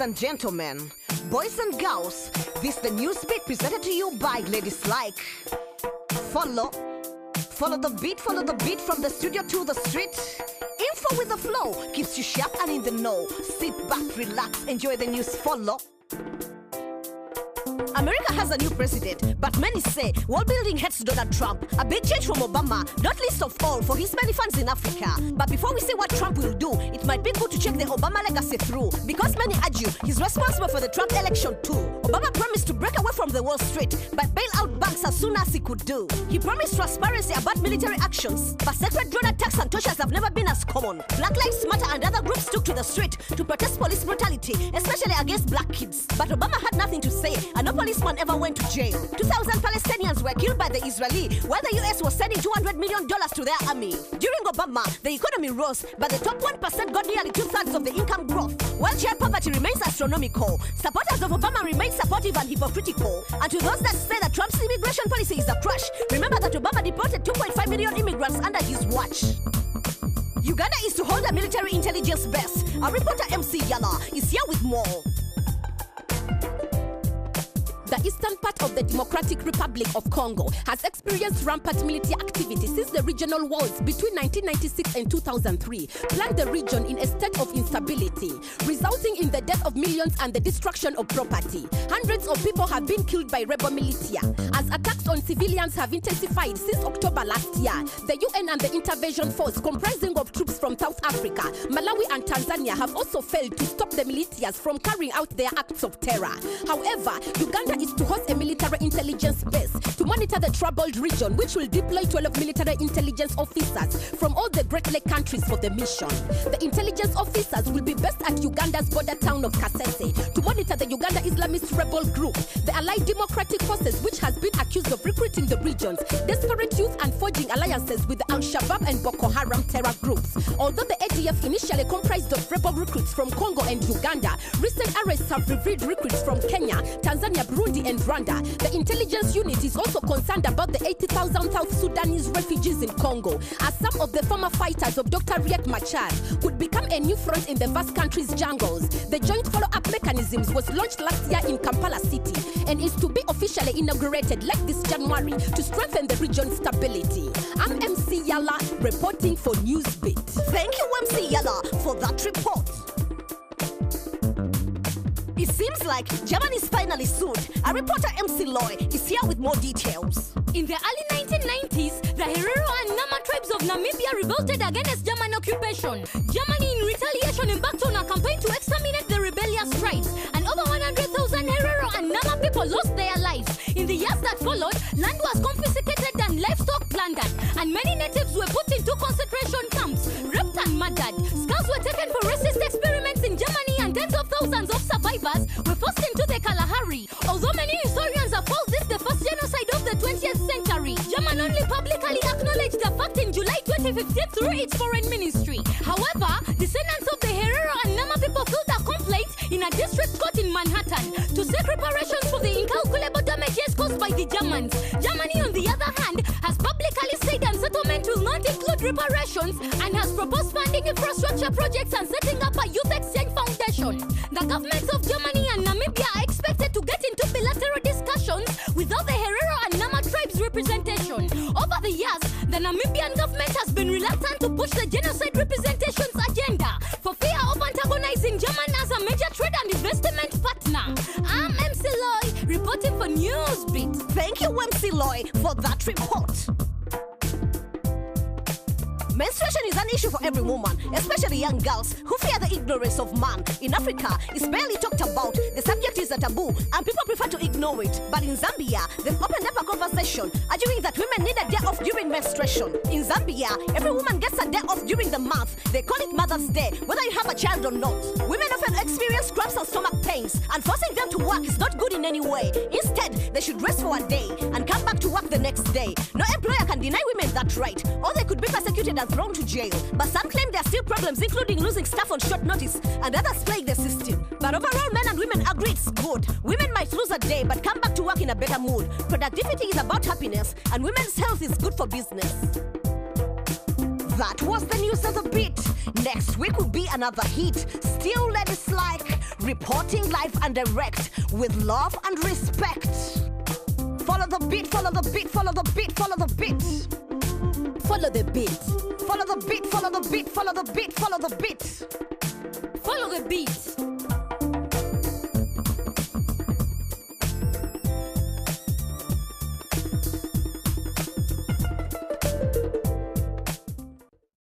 Ladies and gentlemen, boys and girls, this the news beat presented to you by ladies like Follow the beat from the studio to the street. Info with the flow keeps you sharp and in the know. Sit back, relax, enjoy the news. Follow. America has a new president, but many say wall building heads to Donald Trump. A big change from Obama, not least of all for his many fans in Africa. But before we see what Trump will do, it might be good to check the Obama legacy through, because many argue he's responsible for the Trump election too. Obama promised to break away from the Wall Street, but bail out banks as soon as he could do. He promised transparency about military actions, but sacred drone attacks and tortures have never been as common. Black Lives Matter and other groups took to the street to protest police brutality, especially against black kids. But Obama had nothing to say, and no policeman ever went to jail. 2,000 Palestinians were killed by the Israeli, while the US was sending $200 million to their army. During Obama, the economy rose, but the top 1% got nearly 2/3 of the income growth. While child poverty remains astronomical, supporters of Obama remain supportive and hypocritical. And to those that say that Trump's immigration policy is a crash, remember that Obama deported 2.5 million immigrants under his watch. Uganda is to hold a military intelligence base. Our reporter MC Yala is here with more. The eastern part of the Democratic Republic of Congo has experienced rampant military activity since the regional wars between 1996 and 2003 plunged the region in a state of instability, resulting in the death of millions and the destruction of property. Hundreds of people have been killed by rebel militia, as attacks on civilians have intensified since October last year. The UN and the intervention force, comprising of troops from South Africa, Malawi and Tanzania, have also failed to stop the militias from carrying out their acts of terror. However, Uganda is to host a military intelligence base to monitor the troubled region, which will deploy 12 military intelligence officers from all the Great Lake countries for the mission. The intelligence officers will be based at Uganda's border town of Kasese to monitor the Uganda Islamist rebel group, the Allied Democratic Forces, which has been accused of recruiting the region's desperate youth and forging alliances with the Al-Shabaab and Boko Haram terror groups. Although the ADF initially comprised of rebel recruits from Congo and Uganda, recent arrests have revealed recruits from Kenya, Tanzania, Burundi and Rwanda. The intelligence unit is also concerned about the 80,000 South Sudanese refugees in Congo, as some of the former fighters of Dr. Riek Machar could become a new front in the vast country's jungles. The joint follow-up mechanisms was launched last year in Kampala City and is to be officially inaugurated late this January to strengthen the region's stability. I'm MC Yala reporting for Newsbeat. Thank you, MC Yala, for that report. It seems like Germany is finally sued. Our reporter MC Loy is here with more details. In the early 1990s, the Herero and Nama tribes of Namibia revolted against German occupation. Germany, in retaliation, embarked on a campaign to exterminate the rebellious tribes, and over 100,000 Herero and Nama people lost their lives. In the years that followed, land was confiscated and livestock plundered, and many natives were put into concentration camps, raped and murdered. Skulls were taken for racist experiments in Germany, and tens of thousands of survivors were forced into the Kalahari. Although many historians have called this the first genocide of the 20th century, Germany only publicly acknowledged the fact in July 2015 through its foreign ministry. However, descendants of the Herero and Nama people filed a complaint in a district court in Manhattan to seek reparations for the incalculable damages caused by the Germans. Germany, on the other hand, has publicly said that settlement will not include reparations and has proposed funding infrastructure projects and setting up a youth exchange foundation. The governments of Germany and Namibia are expected to get into bilateral discussions without the Herero and Nama tribes' representation. Over the years, the Namibian government has been reluctant to push the genocide representation's agenda for fear of antagonizing Germany as a major trade and investment partner. I'm MC Loy, reporting for Newsbeat. Thank you, MC Loy, for that report. Menstruation is an issue for every woman, especially young girls who fear the ignorance of man. In Africa, it's barely talked about. The subject is a taboo, and people prefer to ignore it. But in Zambia, they've opened up a conversation, arguing that women need a day off during menstruation. In Zambia, every woman gets a day off during the month. They call it Mother's Day, whether you have a child or not. Women often experience cramps and stomach pains, and forcing them to work is not good in any way. Instead, they should rest for a day and come back to work the next day. No employer can deny women that right, or they could be persecuted and thrown to jail. But some claim there are still problems, including losing staff on short notice, and others plague the system. But overall, men and women agree it's good. Women might lose a day, but come back to work in a better mood. Productivity is about happiness, and women's health is good for business. That was the news of the beat. Next week will be another hit. Still Ladies Like, reporting live and direct with love and respect. Follow the beat, follow the beat, follow the beat, follow the beat. Follow the beat. Follow the beat, follow the beat, follow the beat, follow the beat. Follow the beat.